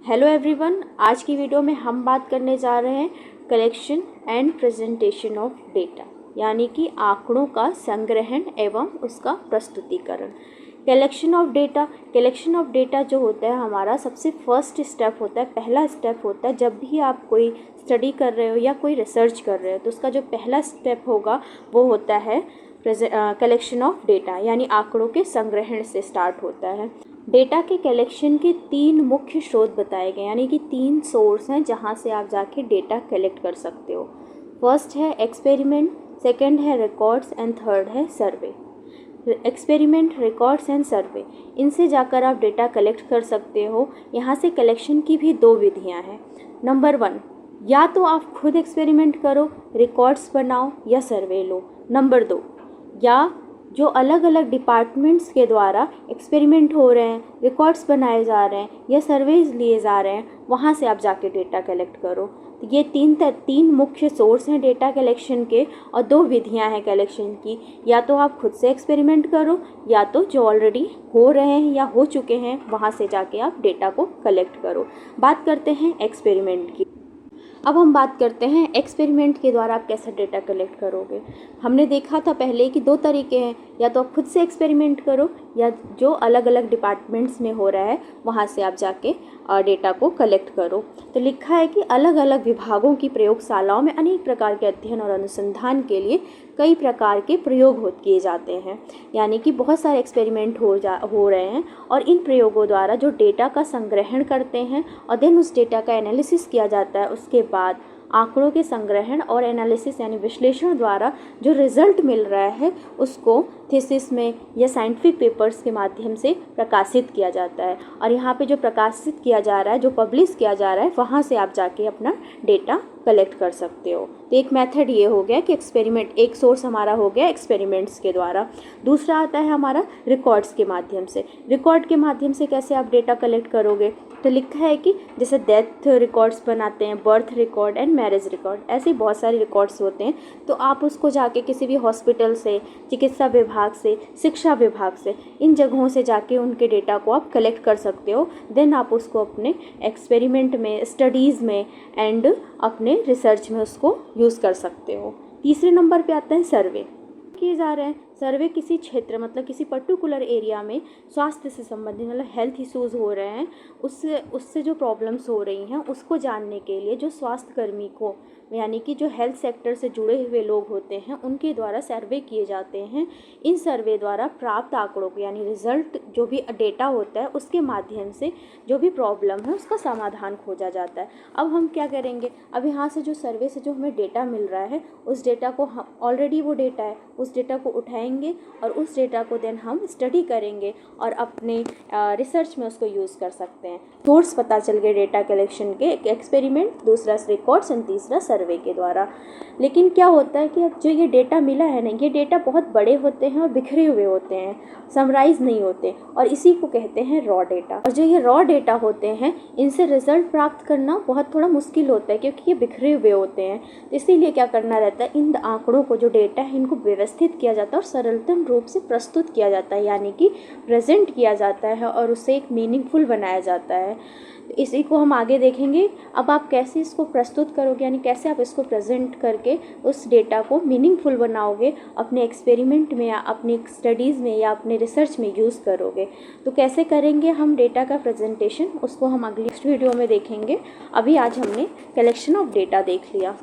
Hello everyone, आज की video में हम बात करने जा रहे हैं collection and presentation of data, यानी कि आंकड़ों का संग्रहण एवं उसका प्रस्तुतिकरण। कलेक्शन ऑफ डेटा जो होता है हमारा सबसे फर्स्ट स्टेप होता है, पहला स्टेप होता है। जब भी आप कोई स्टडी कर रहे हो या कोई रिसर्च कर रहे हो तो उसका जो पहला स्टेप होगा वो होता है कलेक्शन ऑफ डेटा, यानी आंकड़ों के संग्रहण से स्टार्ट होता है। डेटा के कलेक्शन के 3 मुख्य स्रोत बताए गए, यानी कि 3 सोर्स हैं जहां से आप जाके डेटा कलेक्ट कर सकते हो। फर्स्ट है एक्सपेरिमेंट, सेकंड है रिकॉर्ड्स एंड थर्ड है सर्वे। एक्सपेरिमेंट, रिकॉर्ड्स एंड सर्वे, इनसे जाकर आप डेटा कलेक्ट कर सकते हो। यहाँ से कलेक्शन की भी 2 विधियाँ हैं। नंबर 1, या तो आप खुद एक्सपेरिमेंट करो, रिकॉर्ड्स बनाओ या सर्वे लो। नंबर 2, या जो अलग अलग डिपार्टमेंट्स के द्वारा एक्सपेरिमेंट हो रहे हैं, रिकॉर्ड्स बनाए जा रहे हैं या सर्वेज लिए जा रहे हैं, वहाँ से आप जाके डेटा कलेक्ट करो। तो ये तीन मुख्य सोर्स हैं डेटा कलेक्शन के और 2 विधियाँ हैं कलेक्शन की। या तो आप खुद से एक्सपेरिमेंट करो या तो जो ऑलरेडी हो रहे हैं या हो चुके हैं वहाँ से जाके आप डेटा को कलेक्ट करो। बात करते हैं एक्सपेरिमेंट की। अब हम बात करते हैं एक्सपेरिमेंट के द्वारा आप कैसे डेटा कलेक्ट करोगे। हमने देखा था पहले कि 2 तरीके हैं, या तो आप खुद से एक्सपेरिमेंट करो या जो अलग अलग डिपार्टमेंट्स में हो रहा है वहाँ से आप जाके डेटा को कलेक्ट करो। तो लिखा है कि अलग अलग विभागों की प्रयोगशालाओं में अनेक प्रकार के अध्ययन और अनुसंधान के लिए कई प्रकार के प्रयोग किए जाते हैं, यानी कि बहुत सारे एक्सपेरिमेंट हो रहे हैं और इन प्रयोगों द्वारा जो डेटा का संग्रहण करते हैं और देन उस डेटा का एनालिसिस किया जाता है। उसके बाद आंकड़ों के संग्रहण और एनालिसिस यानी विश्लेषण द्वारा जो रिजल्ट मिल रहा है उसको थीसिस में या साइंटिफिक पेपर्स के माध्यम से प्रकाशित किया जाता है। और यहाँ पे जो प्रकाशित किया जा रहा है, जो पब्लिश किया जा रहा है, वहाँ से आप जाके अपना डेटा कलेक्ट कर सकते हो। तो एक मेथड ये हो गया कि एक्सपेरिमेंट, एक सोर्स हमारा हो गया एक्सपेरिमेंट्स के द्वारा। दूसरा आता है हमारा रिकॉर्ड्स के माध्यम से। रिकॉर्ड के माध्यम से कैसे आप डेटा कलेक्ट करोगे, तो लिखा है कि जैसे डेथ रिकॉर्ड्स बनाते हैं, birth record and marriage record, ऐसे बहुत सारे रिकॉर्ड्स होते हैं। तो आप उसको जाके किसी भी हॉस्पिटल से, चिकित्सा विभाग से, शिक्षा विभाग से, इन जगहों से जाके उनके डेटा को आप कलेक्ट कर सकते हो। देन आप उसको अपने एक्सपेरिमेंट में, स्टडीज़ में एंड अपने रिसर्च में उसको यूज़ कर सकते हो। तीसरे नंबर पे आता है सर्वे किए जा रहे हैं। सर्वे किसी क्षेत्र मतलब किसी पर्टिकुलर एरिया में स्वास्थ्य से संबंधित मतलब हेल्थ इश्यूज़ हो रहे हैं, उससे जो प्रॉब्लम्स हो रही हैं उसको जानने के लिए जो स्वास्थ्यकर्मी को, यानी कि जो हेल्थ सेक्टर से जुड़े हुए लोग होते हैं, उनके द्वारा सर्वे किए जाते हैं। इन सर्वे द्वारा प्राप्त आंकड़ों को, यानी रिजल्ट जो भी डेटा होता है उसके माध्यम से जो भी प्रॉब्लम है उसका समाधान खोजा जाता है। अब हम क्या करेंगे, अब यहाँ से जो सर्वे से जो हमें डेटा मिल रहा है उस डेटा को, हम ऑलरेडी वो डेटा है, उस डेटा को उठाएंगे और उस डेटा को देन हम स्टडी करेंगे और अपने रिसर्च में उसको यूज़ कर सकते हैं। सोर्स पता चल गए डेटा कलेक्शन के, एक एक्सपेरिमेंट, दूसरा रिकॉर्ड्स एंड तीसरा सर्वे के द्वारा। लेकिन क्या होता है कि अब जो ये डेटा मिला है ना, ये डेटा बहुत बड़े होते हैं और बिखरे हुए होते हैं, समराइज नहीं होते, और इसी को कहते हैं रॉ डेटा। और जो ये रॉ डेटा होते हैं इनसे रिजल्ट प्राप्त करना बहुत थोड़ा मुश्किल होता है क्योंकि ये बिखरे हुए होते हैं। तो इसीलिए क्या करना रहता है, इन आंकड़ों को, जो डेटा है, इनको व्यवस्थित किया जाता है और सरलतम रूप से प्रस्तुत किया जाता है, यानी कि प्रेजेंट किया जाता है और उसे एक मीनिंगफुल बनाया जाता है। इसी को हम आगे देखेंगे। अब आप कैसे इसको प्रस्तुत करोगे, यानी कैसे आप इसको प्रेजेंट करके उस डेटा को मीनिंगफुल बनाओगे, अपने एक्सपेरिमेंट में या अपनी स्टडीज़ में या अपने रिसर्च में यूज़ करोगे। तो कैसे करेंगे हम डेटा का प्रेजेंटेशन, उसको हम अगली वीडियो में देखेंगे। अभी आज हमने कलेक्शन ऑफ डेटा देख लिया।